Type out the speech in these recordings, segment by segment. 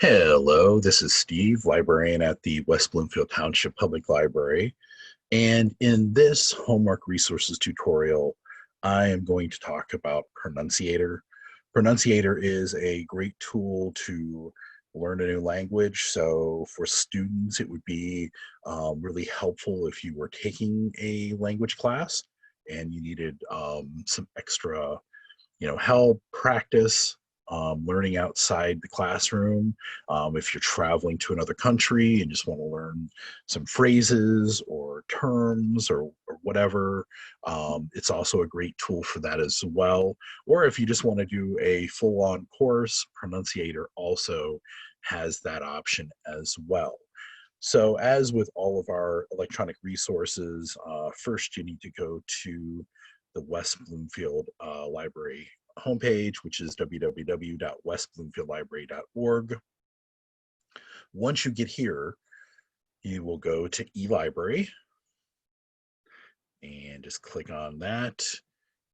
Hello, this is Steve, librarian at the West Bloomfield Township Public Library. And in this homework resources tutorial, I am going to talk about Pronunciator. Pronunciator is a great tool to learn a new language. So for students, it would be really helpful if you were taking a language class and you needed some extra help, practice, learning outside the classroom. If you're traveling to another country and just want to learn some phrases or terms or whatever, it's also a great tool for that as well. Or if you just want to do a full-on course, Pronunciator also has that option as well. So as with all of our electronic resources, first you need to go to the West Bloomfield Library homepage, which is www.westbloomfieldlibrary.org. Once you get here, you will go to eLibrary and just click on that.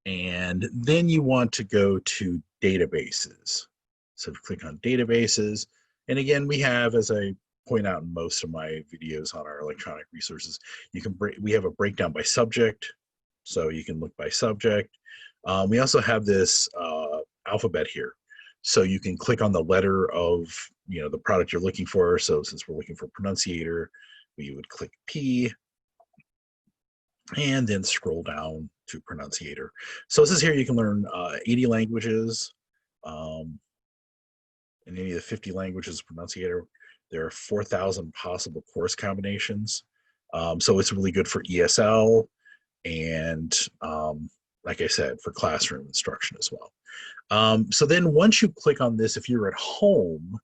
And then you want to go to databases. So click on databases. And again, we have, as I point out in most of my videos on our electronic resources, we have a breakdown by subject. So you can look by subject. We also have this alphabet here. So you can click on the letter of the product you're looking for. So since we're looking for Pronunciator, we would click P and then scroll down to Pronunciator. So this is here you can learn 80 languages. In any of the 50 languages Pronunciator, there are 4,000 possible course combinations. So it's really good for ESL and like I said, for classroom instruction as well. So then once you click on this, if you're at home,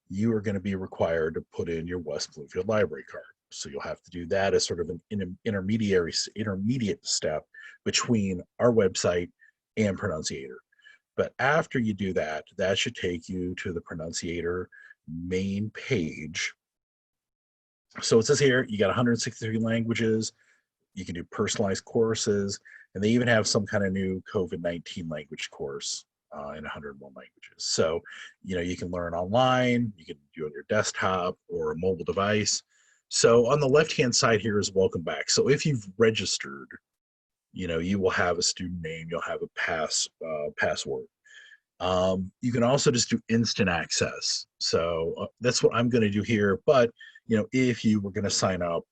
you are going to be required to put in your West Bloomfield Library card. So you'll have to do that as sort of an intermediate step between our website and Pronunciator. But after you do that, that should take you to the Pronunciator main page. So it says here, you got 163 languages. You can do personalized courses, and they even have some kind of new COVID-19 language course in 101 languages. So, you can learn online, you can do it on your desktop or a mobile device. So on the left-hand side here is welcome back. So if you've registered, you will have a student name, you'll have a password. You can also just do instant access. So that's what I'm going to do here. But, if you were going to sign up,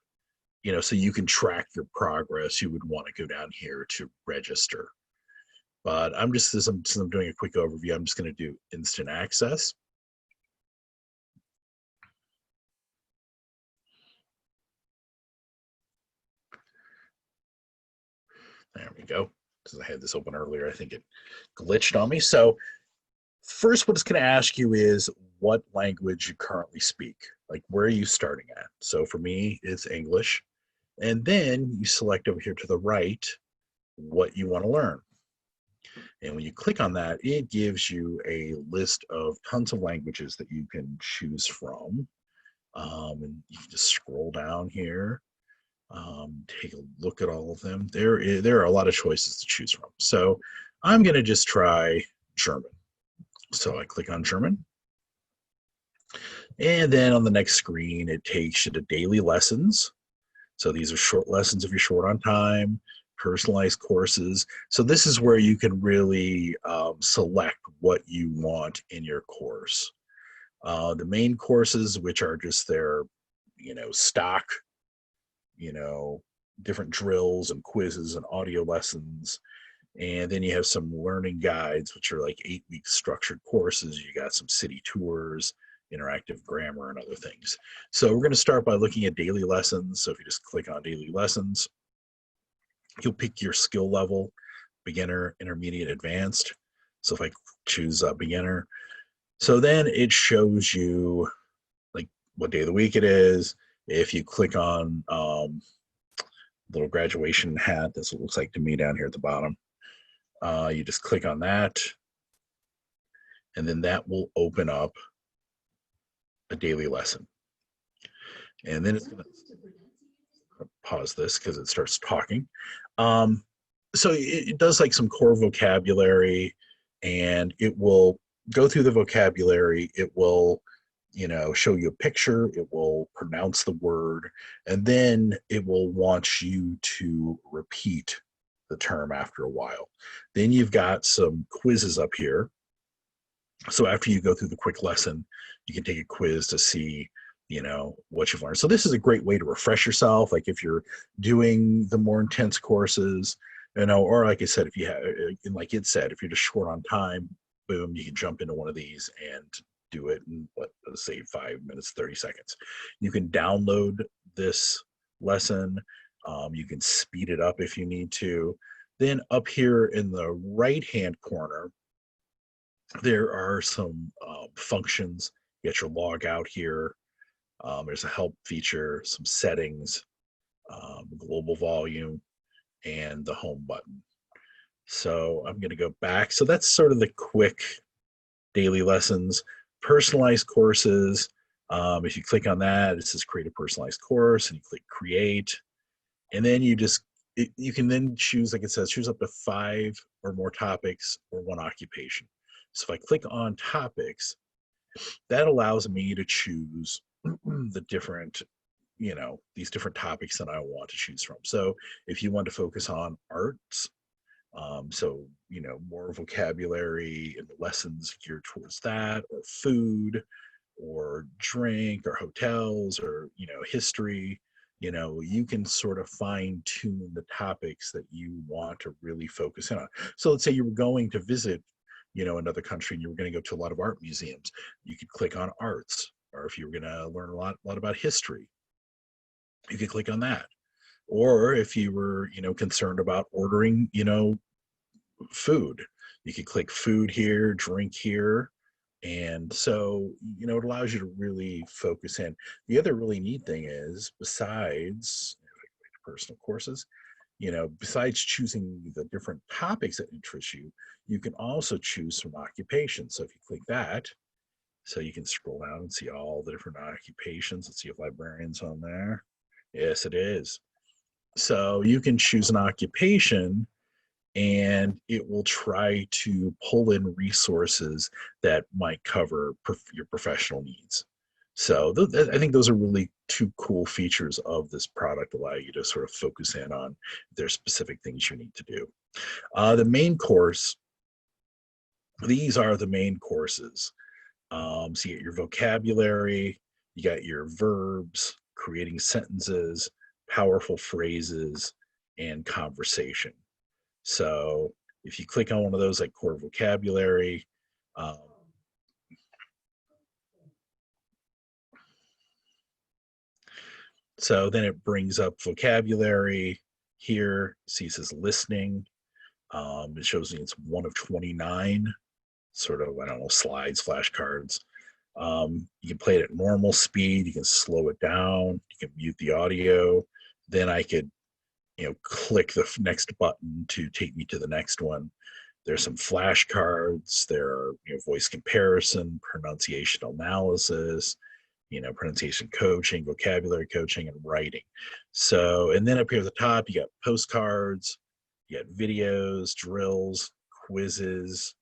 so you can track your progress, you would want to go down here to register. But since I'm doing a quick overview, I'm just going to do instant access. There we go. Because I had this open earlier, I think it glitched on me. So first, what it's going to ask you is what language you currently speak. Like, where are you starting at? So for me, it's English. And then you select over here to the right what you want to learn. And when you click on that, it gives you a list of tons of languages that you can choose from. And you can just scroll down here, take a look at all of them. There are a lot of choices to choose from. So I'm going to just try German. So I click on German. And then on the next screen, it takes you to daily lessons. So these are short lessons if you're short on time, personalized courses. So this is where you can really select what you want in your course. The main courses, which are just their, stock, different drills and quizzes and audio lessons. And then you have some learning guides, which are like 8-week structured courses. You got some city tours, interactive grammar, and other things. So we're going to start by looking at daily lessons. So if you just click on daily lessons, you'll pick your skill level, beginner, intermediate, advanced. So if I choose beginner, so then it shows you like what day of the week it is. If you click on little graduation hat, that's what it looks like to me down here at the bottom. You just click on that, and then that will open up a daily lesson. And then it's going to pause this because it starts talking. So it does like some core vocabulary, and it will go through the vocabulary. It will show you a picture, it will pronounce the word, and then it will want you to repeat the term after a while. Then you've got some quizzes up here. So after you go through the quick lesson, you can take a quiz to see, what you've learned. So this is a great way to refresh yourself. Like if you're doing the more intense courses, or like I said, if you have, like it said, if you're just short on time, boom, you can jump into one of these and do it in let's say 5 minutes, 30 seconds. You can download this lesson. You can speed it up if you need to. Then up here in the right-hand corner, there are some functions. You get your log out here. There's a help feature, some settings, global volume, and the home button. So I'm going to go back. So that's sort of the quick daily lessons. Personalized courses. If you click on that, it says create a personalized course, and you click create. And then you can then choose, like it says, choose up to 5 or more topics or 1 occupation. So if I click on topics, that allows me to choose the different, these different topics that I want to choose from. So if you want to focus on arts, so, more vocabulary and lessons geared towards that, or food, or drink, or hotels, or, history, you can sort of fine tune the topics that you want to really focus in on. So let's say you were going to visit, another country, and you were going to go to a lot of art museums. You could click on arts. Or if you were going to learn a lot about history, you could click on that. Or if you were, concerned about ordering, food, you could click food here, drink here. And so, it allows you to really focus in. The other really neat thing is, besides personal courses, besides choosing the different topics that interest you, you can also choose some occupations. So if you click that, so you can scroll down and see all the different occupations. Let's see if librarian's on there. Yes, it is. So you can choose an occupation, and it will try to pull in resources that might cover your professional needs. So I think those are really 2 cool features of this product, allow you to sort of focus in on their specific things you need to do. The main course, these are the main courses. So you get your vocabulary, you got your verbs, creating sentences, powerful phrases, and conversation. So if you click on one of those, like core vocabulary, so then it brings up vocabulary here. See, it says listening. It shows me it's 1 of 29, sort of, I don't know, slides, flashcards. You can play it at normal speed. You can slow it down. You can mute the audio. Then I could, click the next button to take me to the next one. There's some flashcards. There are, voice comparison, pronunciation analysis, pronunciation coaching, vocabulary coaching, and writing. So, and then up here at the top, you got postcards, you got videos, drills, quizzes,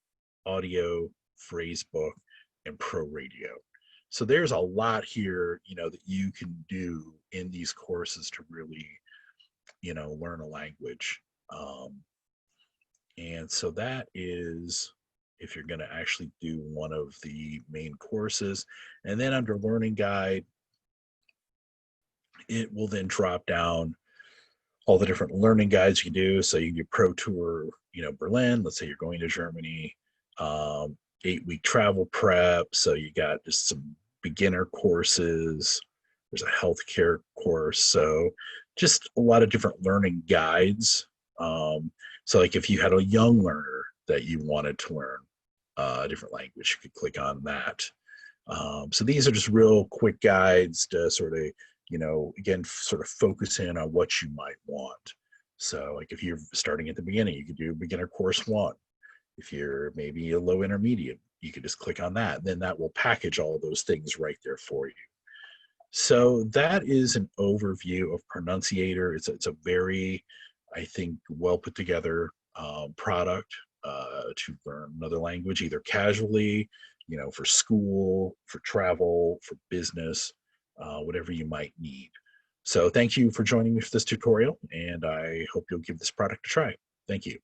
audio, phrase book, and pro radio. So there's a lot here, that you can do in these courses to really, learn a language. And so that is if you're going to actually do one of the main courses. And then under Learning Guide, it will then drop down all the different learning guides you can do. So you can do Pro Tour, Berlin. Let's say you're going to Germany. 8-week travel prep. So you got just some beginner courses. There's a healthcare course. So just a lot of different learning guides. So like if you had a young learner that you wanted to learn a different language, you could click on that. So these are just real quick guides to sort of, again, sort of focus in on what you might want. So like if you're starting at the beginning, you could do beginner course 1. If you're maybe a low intermediate, you could just click on that. Then that will package all those things right there for you. So that is an overview of Pronunciator. It's a very, I think, well put together product to learn another language, either casually, for school, for travel, for business, whatever you might need. So thank you for joining me for this tutorial, and I hope you'll give this product a try. Thank you.